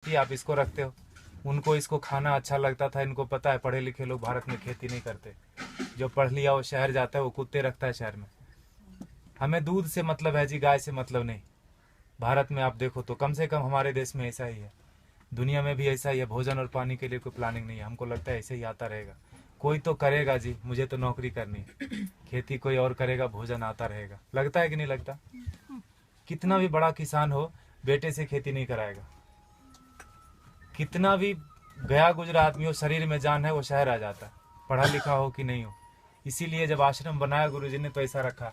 कि आप इसको रखते हो। उनको इसको खाना अच्छा लगता था। इनको पता है पढ़े लिखे लोग भारत में खेती नहीं करते। जो पढ़ लिया वो शहर जाता है, वो कुत्ते रखता है शहर में। हमें दूध से मतलब है जी, गाय से मतलब नहीं। भारत में आप देखो तो कम से कम हमारे देश में ऐसा ही है, दुनिया में भी ऐसा ही है। भोजन और पानी के लिए कोई प्लानिंग नहीं है। हमको लगता है ऐसे ही आता रहेगा। कोई तो करेगा जी, मुझे तो नौकरी करनी है। खेती कोई और करेगा, भोजन आता रहेगा। लगता है कि नहीं लगता? कितना भी बड़ा किसान हो, बेटे से खेती नहीं कराएगा। कितना भी गया गुजरा आदमी हो, शरीर में जान है, वो शहर आ जाता है, पढ़ा लिखा हो कि नहीं हो। इसीलिए जब आश्रम बनाया गुरुजी ने तो ऐसा रखा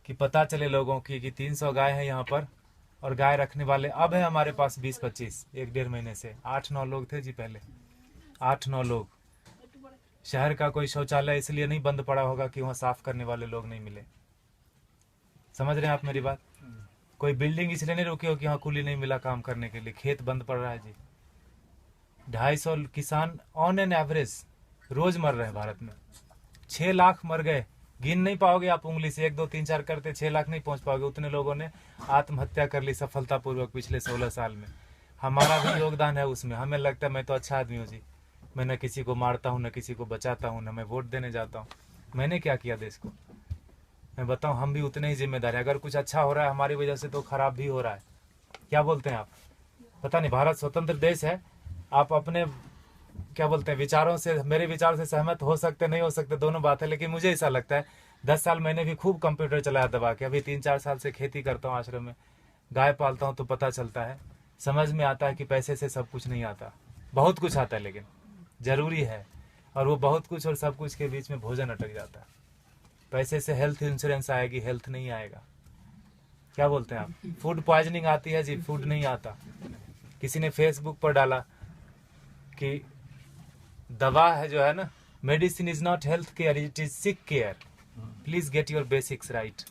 कि पता चले लोगों की कि 300 गाय है यहाँ पर, और गाय रखने वाले अब है हमारे पास 20-25। 1-1.5 महीने से 8-9 लोग थे जी पहले, 8-9 लोग। शहर का कोई शौचालय इसलिए नहीं बंद पड़ा होगा कि वहाँ साफ करने वाले लोग नहीं मिले। समझ रहे हैं आप मेरी बात? कोई बिल्डिंग इसलिए नहीं रुकी हो कि यहाँ कुली नहीं मिला काम करने के लिए। खेत बंद पड़ रहा है जी। 250 किसान ऑन एन एवरेज रोज मर रहे हैं भारत में। 6 लाख मर गए, गिन नहीं पाओगे आप उंगली से। 1 2 3 4 करते 6 लाख नहीं पहुंच पाओगे। उतने लोगों ने आत्महत्या कर ली सफलतापूर्वक पिछले 16 साल में। हमारा भी योगदान है उसमें। हमें लगता है मैं तो अच्छा आदमी हूँ जी, मैं न किसी को मारता हूँ, न किसी को बचाता हूँ, न मैं वोट देने जाता हूँ। मैंने क्या किया देश को? मैं बताऊँ, हम भी उतने ही जिम्मेदार है। अगर कुछ अच्छा हो रहा है हमारी वजह से तो खराब भी हो रहा है। क्या बोलते हैं आप? पता नहीं, भारत स्वतंत्र देश है। आप अपने क्या बोलते हैं विचारों से, मेरे विचार से सहमत हो सकते नहीं हो सकते, दोनों बात है। लेकिन मुझे ऐसा लगता है 10 साल मैंने भी खूब कंप्यूटर चलाया दबा के। अभी 3-4 साल से खेती करता हूँ आश्रम में, गाय पालता हूँ, तो पता चलता है, समझ में आता है कि पैसे से सब कुछ नहीं आता। बहुत कुछ आता है लेकिन जरूरी है। और वो बहुत कुछ और सब कुछ के बीच में भोजन अटक जाता है। पैसे से हेल्थ इंश्योरेंस आएगी, हेल्थ नहीं आएगा। क्या बोलते हैं आप? फूड पॉइजनिंग आती है जी, फूड नहीं आता। किसी ने फेसबुक पर डाला कि दवा है जो है ना, medicine is not health care, it is sick care, please get your basics right.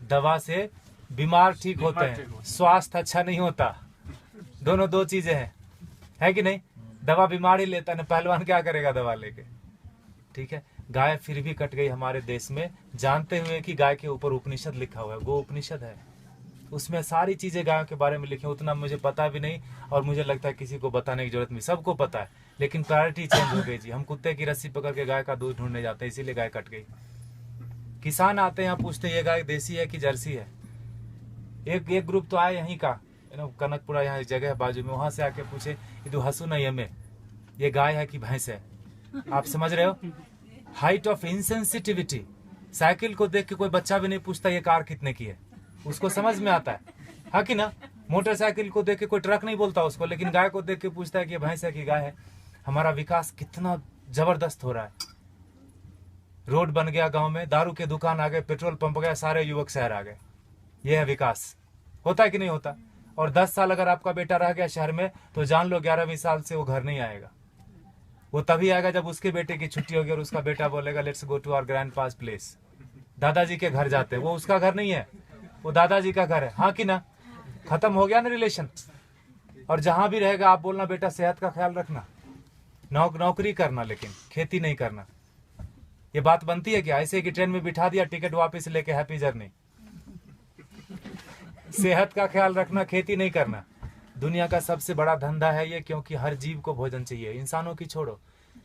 दवा से बीमार ठीक होते हैं, स्वास्थ्य अच्छा नहीं होता। दोनों दो चीजें हैं, है कि नहीं? दवा बीमार ही लेता है, पहलवान क्या करेगा दवा लेके? ठीक है, गाय फिर भी कट गई हमारे देश में, जानते हुए कि गाय के ऊपर उपनिषद लिखा हुआ है। गो उपनिषद है, उसमें सारी चीजें गायों के बारे में लिखी। उतना मुझे पता भी नहीं, और मुझे लगता है किसी को बताने की जरूरत नहीं, सबको पता है। लेकिन प्रायोरिटी चेंज हो गई जी। हम कुत्ते की रस्सी पकड़ के गाय का दूध ढूंढने जाते हैं, इसीलिए गाय कट गई। किसान आते हैं यहाँ, पूछते ये गाय देसी है कि जर्सी है। एक ग्रुप तो आए यहीं का, कनकपुरा यहाँ जगह है बाजू में, वहां से आके पूछे ये तो हसू नहीं हमें, ये गाय है कि भैंस है? आप समझ रहे हो? Height of insensitivity. साइकिल को देख के कोई बच्चा भी नहीं पूछता ये कार कितने की है, उसको समझ में आता है कि ना? मोटरसाइकिल को देख के कोई ट्रक नहीं बोलता उसको, लेकिन गाय को देख के पूछता है कि भैंस है कि गाय है। हमारा विकास कितना जबरदस्त हो रहा है। रोड बन गया गांव में, दारू के दुकान आ गए, पेट्रोल पंप गया, सारे युवक शहर आ गए। यह है विकास। होता है कि नहीं होता? और 10 साल अगर आपका बेटा रह गया शहर में, तो जान लो 11वीं साल से वो घर नहीं आएगा। वो तभी आएगा जब उसके बेटे की छुट्टी होगी और उसका बेटा बोलेगा let's go to our grandpa's place. दादाजी के घर जाते हैं, वो उसका घर नहीं है, वो दादाजी का घर है। हाँ कि ना? खत्म हो गया ना रिलेशन। और जहां भी रहेगा आप बोलना बेटा सेहत का ख्याल रखना, नौकरी करना, लेकिन खेती नहीं करना। ये बात बनती है क्या? ऐसे कि ट्रेन में बिठा दिया, टिकट वापस लेके हैप्पी जर्नी। सेहत का ख्याल रखना, खेती नहीं करना। दुनिया का सबसे बड़ा धंधा है ये, क्योंकि हर जीव को भोजन चाहिए। इंसानों की छोड़ो,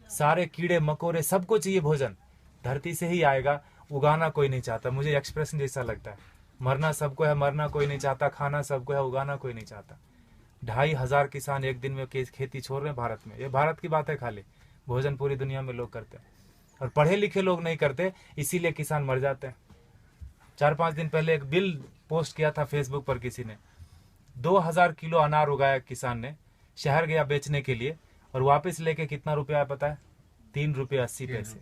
सारे कीड़े मकोड़े सबको चाहिए भोजन। धरती से ही आएगा, उगाना कोई नहीं चाहता। मुझे एक्सप्रेशन जैसा लगता है, मरना सबको है, मरना कोई नहीं चाहता, खाना सबको है, उगाना कोई नहीं चाहता। 2,500 किसान एक दिन में खेती छोड़ रहे हैं भारत में। ये भारत की बात है खाली, भोजन पूरी दुनिया में लोग करते हैं, और पढ़े लिखे लोग नहीं करते, इसीलिए किसान मर जाते हैं। 4-5 दिन पहले एक बिल पोस्ट किया था फेसबुक पर किसी ने, 2000 किलो अनार उगाया किसान ने, शहर गया बेचने के लिए, और वापस लेके कितना रुपया पता है? 3 रुपये 80 पैसे।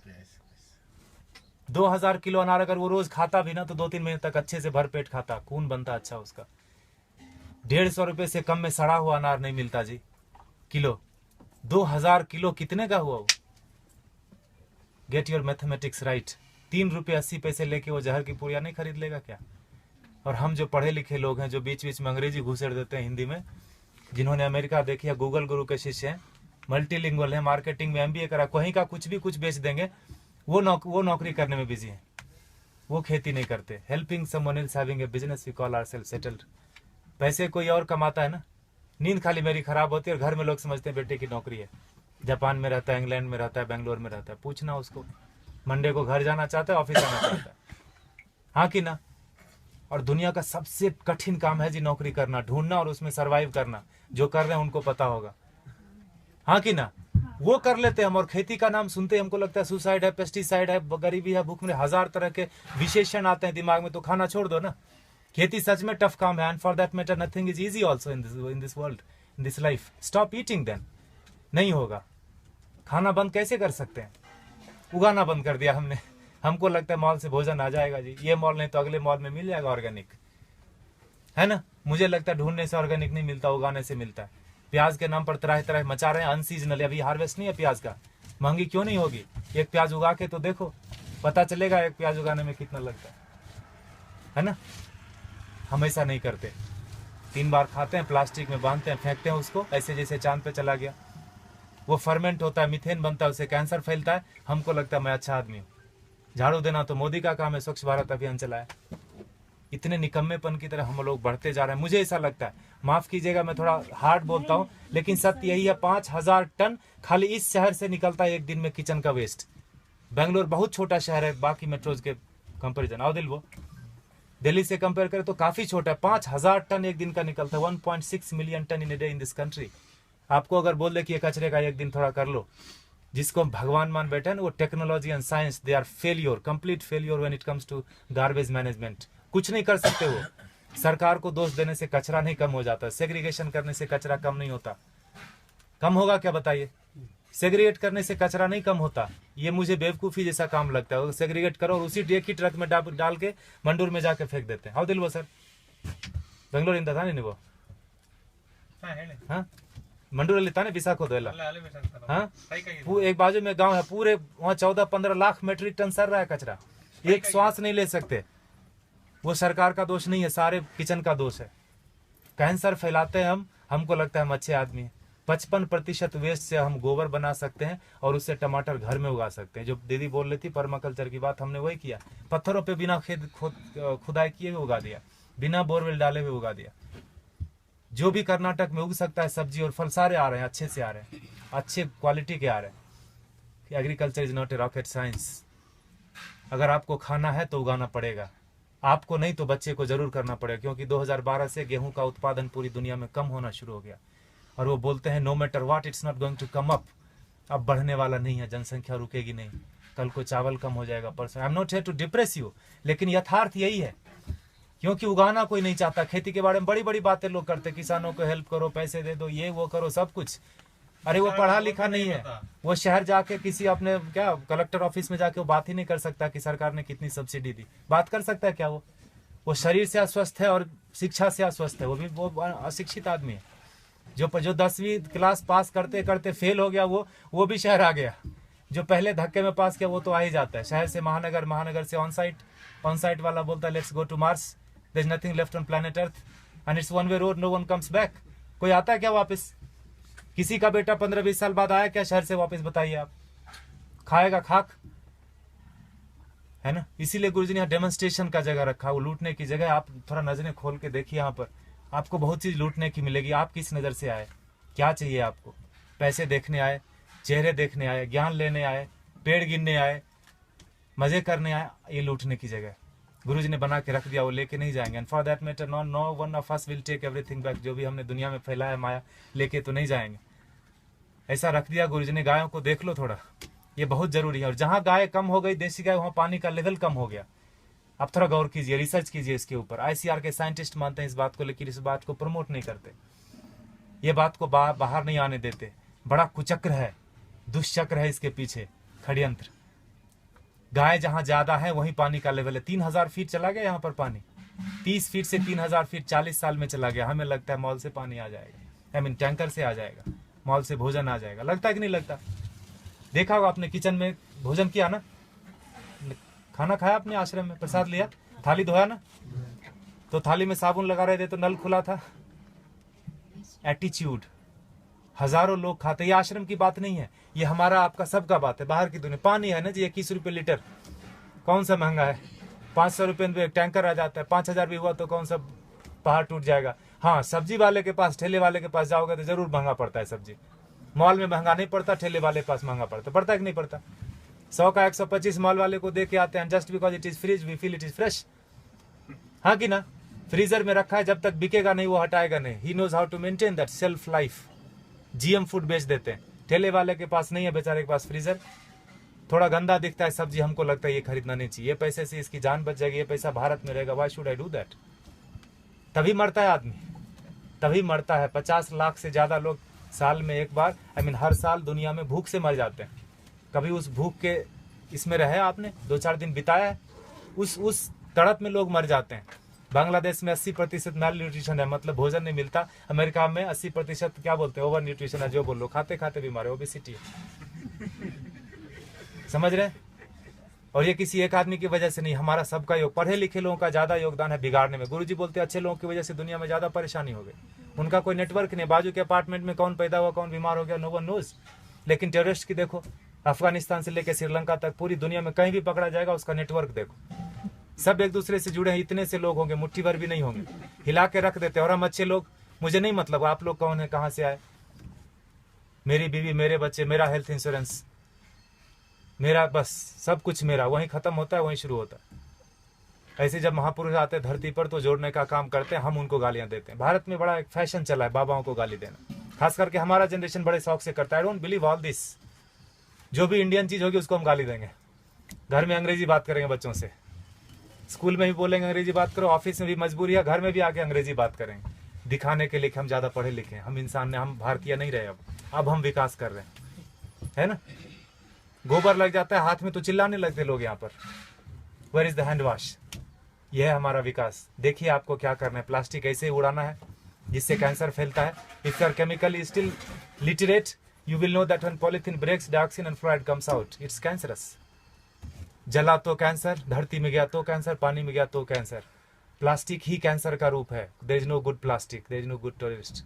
2000 किलो अनार अगर वो रोज खाता भी ना, तो 2-3 महीने तक अच्छे से भरपेट खाता, खून बनता अच्छा उसका। 150 रुपये से कम में सड़ा हुआ अनार नहीं मिलता जी किलो। 2000 किलो कितने का हुआ वो? Get your mathematics right. 3 रुपये 80 पैसे लेके वो जहर की पुड़िया नहीं खरीद लेगा क्या? और हम जो पढ़े लिखे लोग हैं, जो बीच बीच में अंग्रेजी घुसेड़ देते हैं हिंदी में, जिन्होंने अमेरिका देखी है, गूगल गुरु के शिष्य हैं, मल्टीलिंगुअल है, मार्केटिंग में MBA करा, कहीं का कुछ भी कुछ बेच देंगे, वो नौकरी करने में बिजी है, वो खेती नहीं करते। Helping someone else having a business we call ourselves settled. पैसे कोई और कमाता है ना, नींद खाली मेरी खराब होती है और घर में लोग समझते हैं बेटे की नौकरी है, जापान में रहता है, इंग्लैंड में रहता है, बेंगलोर में रहता है। पूछना उसको, मंडे को घर जाना चाहता है, ऑफिस आना चाहता है, हाँ कि ना। और दुनिया का सबसे कठिन काम है जी नौकरी करना, ढूंढना और उसमें सरवाइव करना। जो कर रहे हैं उनको पता होगा, हाँ कि ना। वो कर लेते हैं हम, और खेती का नाम सुनते हमको लगता है सुसाइड है, पेस्टिसाइड है, गरीबी है, भूख में, हजार तरह के विशेषण आते हैं दिमाग में, तो खाना छोड़ दो ना। खेती सच में टफ काम है, and for that matter nothing is easy also in this world, in this life. Stop eating then, नहीं होगा। खाना बंद कैसे कर सकते हैं? उगाना बंद कर दिया हमने। हमको लगता है मॉल से भोजन आ जाएगा जी, ये मॉल नहीं तो अगले मॉल में मिल जाएगा ऑर्गेनिक, है ना। मुझे लगता है ढूंढने से ऑर्गेनिक नहीं मिलता, उगाने से मिलता है। प्याज के नाम पर तरह तरह मचा रहे हैं, अनसीजनल, अभी हार्वेस्ट नहीं है प्याज का, महंगी क्यों नहीं होगी? एक प्याज उगा के तो देखो, पता चलेगा एक प्याज उगाने में कितना लगता है ना। हम ऐसा नहीं करते, 3 बार खाते हैं, प्लास्टिक में बांधते हैं, फेंकते हैं उसको, ऐसे जैसे चांद पे चला गया। वो फर्मेंट होता है, मीथेन बनता है, उससे कैंसर फैलता है। हमको लगता है मैं अच्छा आदमी हूँ। झाड़ू देना तो मोदी का काम है, स्वच्छ भारत अभियान चलाया। इतने निकम्मेपन की तरह हम लोग बढ़ते जा रहे हैं। मुझे ऐसा लगता है, माफ कीजिएगा मैं थोड़ा हार्ड बोलता हूँ, लेकिन सत्य यही है, 5000 टन खाली इस शहर से निकलता है एक दिन में किचन का वेस्ट। बेंगलोर बहुत छोटा शहर है बाकी मेट्रोज के कंपेरिजन, आओ दिल वो दिल्ली से कंपेयर करें तो काफी छोटा है। 5000 टन एक दिन का निकलता है, 1.6 million ton in a day in this country. आपको अगर बोल दे कि ये कचरे का एक दिन थोड़ा कर लो, जिसको हम भगवान मान बैठे हैं, वो technology and science, they are failure, complete failure when it comes to garbage management. कुछ नहीं कर सकते वो। सरकार को दोष देने से कचरा नहीं कम हो जाता, सेग्रीगेशन करने से कचरा कम नहीं होता। कम होगा क्या बताइए? सेग्रीगेट करने से कचरा नहीं कम होता। ये मुझे बेवकूफ़ी जैसा काम लगता है। सेग्रीगेट करो और उसी एक ही ट्रक में डाल के मंडूर में जाके फेंक देते हैं। हाउ दिल वो सर बेंगलोर इंदा था नहीं वो, हाँ मंडूर लेता ने विशाखो दो, हाँ एक बाजू में गांव है, पूरे वहाँ 14-15 लाख मेट्रिक टन सर रहा है कचरा, एक श्वास नहीं ले सकते। वो सरकार का दोष नहीं है, सारे किचन का दोष है। कैंसर फैलाते हैं हम, हमको लगता है हम अच्छे आदमी हैं। 55% वेस्ट से हम गोबर बना सकते हैं और उससे टमाटर घर में उगा सकते हैं। जो दीदी बोल रही थी पर्माकल्चर की बात, हमने वही किया। पत्थरों पे बिना खुदाई किए हुए उगा दिया, बिना बोरवेल डाले हुए उगा दिया। जो भी कर्नाटक में उग सकता है सब्जी और फल सारे आ रहे हैं, अच्छे से आ रहे हैं, अच्छे क्वालिटी के आ रहे हैं। Agriculture is not a rocket science. अगर आपको खाना है तो उगाना पड़ेगा, आपको नहीं तो बच्चे को जरूर करना पड़ेगा। क्योंकि 2012 से गेहूं का उत्पादन पूरी दुनिया में कम होना शुरू हो गया और वो बोलते हैं no matter what it's not going to come up. अब बढ़ने वाला नहीं है, जनसंख्या रुकेगी नहीं। कल को चावल कम हो जाएगा, परसों। I am not here to depress you, लेकिन यथार्थ यही है। क्योंकि उगाना कोई नहीं चाहता। खेती के बारे में बड़ी बड़ी बातें लोग करते, किसानों को हेल्प करो, पैसे दे दो, ये वो करो, सब कुछ। अरे वो पढ़ा लिखा नहीं है, वो शहर जाके किसी अपने क्या कलेक्टर ऑफिस में जाके वो बात ही नहीं कर सकता कि सरकार ने कितनी सब्सिडी दी। बात कर सकता है क्या? वो शरीर से अस्वस्थ है और शिक्षा से अस्वस्थ है। वो अशिक्षित आदमी है। जो 10वीं क्लास पास करते करते फेल हो गया, वो भी शहर आ गया। जो पहले धक्के में पास किया वो तो आ ही जाता है। शहर से महानगर, महानगर से ऑन साइट वाला बोलता है let's go to Mars, there is nothing left on planet Earth and it's one way road, no one comes back. कोई आता है क्या वापस? किसी का बेटा 15-20 साल बाद आया क्या शहर से वापस? बताइए आप। खाएगा खाक, है ना। इसीलिए गुरुजी ने यहाँ डेमोन्स्ट्रेशन का जगह रखा, वो लूटने की जगह। आप थोड़ा नजरें खोल के देखिए, यहाँ पर आपको बहुत चीज लूटने की मिलेगी। आप किस नजर से आए, क्या चाहिए आपको? पैसे देखने आए, चेहरे देखने आए, ज्ञान लेने आए, पेड़ गिनने आए, मजे करने आए? ये लूटने की जगह गुरुजी ने बना के रख दिया, वो लेके नहीं जाएंगे। And for that matter no one of us will take everything back. जो भी हमने दुनिया में फैलाया है माया, लेके तो नहीं जाएंगे। ऐसा रख दिया गुरुजी ने। गायों को देख लो थोड़ा, ये बहुत जरूरी है। और जहां गाय कम हो गई, देसी गाय, वहां पानी का लेवल कम हो गया। आप थोड़ा गौर कीजिए, रिसर्च कीजिए इसके ऊपर। ICR के साइंटिस्ट मानते हैं इस बात को, लेकिन इस बात को प्रमोट नहीं करते। ये बात को बाहर नहीं आने देते। बड़ा कुचक्र है, दुष्चक्र है इसके पीछे, षड्यंत्र। गाय जहां ज्यादा है वहीं पानी का लेवल है। 3000 फीट चला गया यहाँ पर पानी, 30 फीट से 3000 फीट 40 साल में चला गया। हमें लगता है मॉल से पानी आ जाएगा, टैंकर से आ जाएगा, मॉल से भोजन आ जाएगा। लगता है कि नहीं लगता? देखा होगा आपने, किचन में भोजन किया ना, खाना खाया अपने आश्रम में, प्रसाद लिया, थाली धोया ना, तो थाली में साबुन लगा रहे थे तो नल खुला था। एटीट्यूड। हजारों लोग खाते। ये आश्रम की बात नहीं है, ये हमारा आपका सबका बात है। बाहर की दुनिया पानी है ना जी, 21 रुपए लीटर, कौन सा महंगा है? 500 रुपए में एक टैंकर आ जाता है। 5000 भी हुआ तो कौन सा पहाड़ टूट जाएगा। हाँ, सब्जी वाले के पास, ठेले वाले के पास जाओगे तो जरूर महंगा पड़ता है सब्जी। मॉल में महंगा नहीं पड़ता, ठेले वाले के पास महंगा पड़ता है कि नहीं पड़ता? 100 का 125 मॉल वाले को दे के आते हैं, just because it is fridge we feel it is fresh. हाँ कि ना? फ्रीजर में रखा है, जब तक बिकेगा नहीं वो हटाएगा नहीं। He knows how to maintain that self life. GM food बेच देते हैं। ठेले वाले के पास नहीं है बेचारे के पास फ्रीजर, थोड़ा गंदा दिखता है सब्जी, हमको लगता है ये खरीदना नहीं चाहिए, ये पैसे से इसकी जान बच जाएगी, ये पैसा भारत में रहेगा, why should I do that? तभी मरता है आदमी, तभी मरता है। 50 लाख से ज्यादा लोग साल में एक बार, हर साल दुनिया में भूख से मर जाते हैं। कभी उस भूख के इसमें रहे आपने, 2-4 दिन बिताया है? उस तड़प में लोग मर जाते हैं। बांग्लादेश में 80% मैल न्यूट्रिशन है, मतलब भोजन नहीं मिलता। अमेरिका में 80% क्या बोलते हैं, ओवर न्यूट्रिशन है, जो बोलो, खाते खाते बीमार है, ओबेसिटी है। समझ रहे? और ये किसी एक आदमी की वजह से नहीं, हमारा सबका योग, पढ़े लिखे लोगों का ज्यादा योगदान है बिगाड़ने में। गुरुजी बोलते हैं अच्छे लोगों की वजह से दुनिया में ज्यादा परेशानी हो गई। उनका कोई नेटवर्क नहीं, बाजू के अपार्टमेंट में कौन पैदा हुआ, कौन बीमार हो गया, नो वन नोज। लेकिन टेररिस्ट की देखो, अफगानिस्तान से लेकर श्रीलंका तक पूरी दुनिया में कहीं भी पकड़ा जाएगा, उसका नेटवर्क देखो, सब एक दूसरे से जुड़े हैं। इतने से लोग होंगे, मुट्ठी भर भी नहीं होंगे, हिला के रख देते। और हम अच्छे लोग, मुझे नहीं मतलब आप लोग कौन है, कहाँ से आए, मेरी बीवी, मेरे बच्चे, मेरा हेल्थ इंश्योरेंस, मेरा बस सब कुछ मेरा, वहीं खत्म होता है, वहीं शुरू होता है। ऐसे जब महापुरुष आते हैं धरती पर तो जोड़ने का काम करते हैं, हम उनको गालियां देते हैं। भारत में बड़ा एक फैशन चला है बाबाओं को गाली देना, खास करके हमारा जनरेशन बड़े शौक से करता है। I don't believe all this. जो भी इंडियन चीज होगी उसको हम गाली देंगे। घर में अंग्रेजी बात करेंगे बच्चों से, स्कूल में भी बोलेंगे अंग्रेजी बात करो, ऑफिस में भी मजबूरी है, घर में भी आके अंग्रेजी बात करेंगे, दिखाने के लिए कि हम ज्यादा पढ़े लिखे हैं, हम इंसान ने, हम भारतीय नहीं रहे। अब हम विकास कर रहे हैं, है ना? गोबर लग जाता है हाथ में तो चिल्लाने लगते लोग यहाँ पर, where is the hand wash? यह है हमारा विकास। देखिए आपको क्या करना है, प्लास्टिक ऐसे ही उड़ाना है जिससे कैंसर फैलता है। If you are chemically still literate, you will know that when polythene breaks, dioxin and fluoride comes out, it's cancerous. जला तो कैंसर, धरती में गया तो कैंसर, पानी में गया तो कैंसर। प्लास्टिक ही कैंसर का रूप है। There is no good plastic, there is no good terrorist.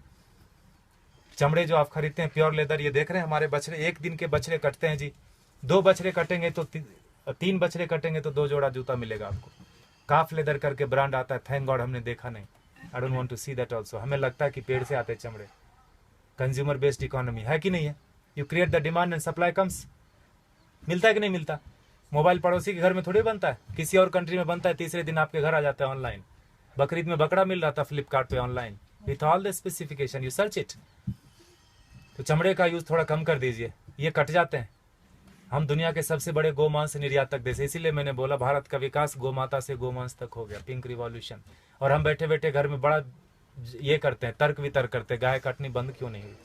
चमड़े जो आप खरीदते हैं प्योर लेदर, ये देख रहे हैं हमारे बछड़े, एक दिन के बछड़े कटते हैं जी, 2 बछड़े कटेंगे तो 3 बछड़े कटेंगे तो 2 जोड़ा जूता मिलेगा आपको। काफ लेदर करके ब्रांड आता है, थैंक गॉड हमने देखा नहीं। I don't want to see that also. हमें लगता है कि पेड़ से आते चमड़े। कंज्यूमर बेस्ड इकोनॉमी है कि नहीं है? You create the demand and supply comes. मिलता है कि नहीं मिलता? मोबाइल पड़ोसी के घर में थोड़ी बनता है, किसी और कंट्री में बनता है, तीसरे दिन आपके घर आ जाता है ऑनलाइन। बकरीद में बकरा मिल रहा था फ्लिपकार्ट पे online, with all the specification, you search it. तो चमड़े का यूज थोड़ा कम कर दीजिए, ये कट जाते हैं। हम दुनिया के सबसे बड़े गोमांस निर्यातक देश, इसीलिए मैंने बोला भारत का विकास गोमाता से गोमांस तक हो गया, पिंक रिवॉल्यूशन। और हम बैठे बैठे घर में बड़ा ये करते हैं, तर्क वितर्क करते हैं, गाय काटनी बंद क्यों नहीं हुई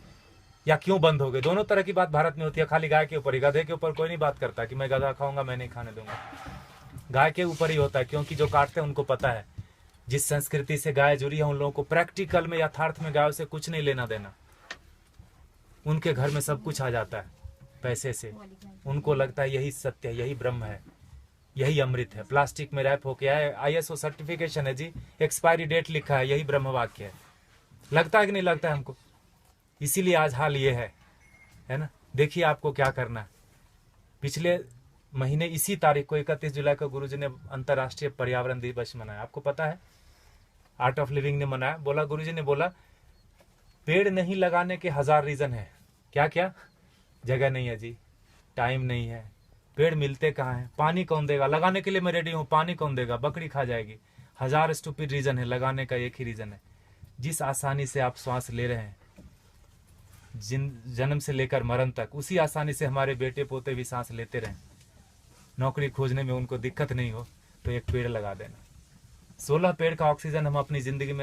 या क्यों बंद हो गई। दोनों तरह की बात भारत में होती है, खाली गाय के ऊपर ही। गधे के ऊपर कोई नहीं बात करता कि मैं गधा खाऊंगा, मैं नहीं खाने दूंगा। गाय के ऊपर ही होता है, क्योंकि जो काटते हैं उनको पता है जिस संस्कृति से गाय जुड़ी है उन लोगों को प्रैक्टिकल में, यथार्थ में गायों से कुछ नहीं लेना देना। उनके घर में सब कुछ आ जाता है पैसे से। उनको लगता है यही सत्य है, यही ब्रह्म है, यही अमृत है। प्लास्टिक में रैप होके आए, ISO सर्टिफिकेशन है जी, एक्सपायरी डेट लिखा है, यही ब्रह्म वाक्य है। लगता है कि नहीं लगता है हमको? इसीलिए आज हाल ये है ना। देखिए आपको क्या करना है। पिछले महीने इसी तारीख को 31 जुलाई को गुरुजी ने अंतर्राष्ट्रीय पर्यावरण दिवस मनाया। आपको पता है, आर्ट ऑफ लिविंग ने मनाया। बोला, गुरुजी ने बोला पेड़ नहीं लगाने के 1000 रीजन है। क्या क्या? जगह नहीं है जी, टाइम नहीं है, पेड़ मिलते कहाँ हैं, पानी कौन देगा, लगाने के लिए मैं रेडी हूँ, पानी कौन देगा, बकरी खा जाएगी। 1000 स्टूपिड रीजन है, लगाने का एक ही रीजन है। जिस आसानी से आप श्वास ले रहे हैं जन्म से लेकर मरण तक, उसी आसानी से हमारे बेटे पोते भी सांस लेते रहें। नौकरी खोजने में उनको दिक्कत नहीं हो तो एक पेड़ लगा देना। 16 पेड़ का ऑक्सीजन हम अपनी जिंदगी में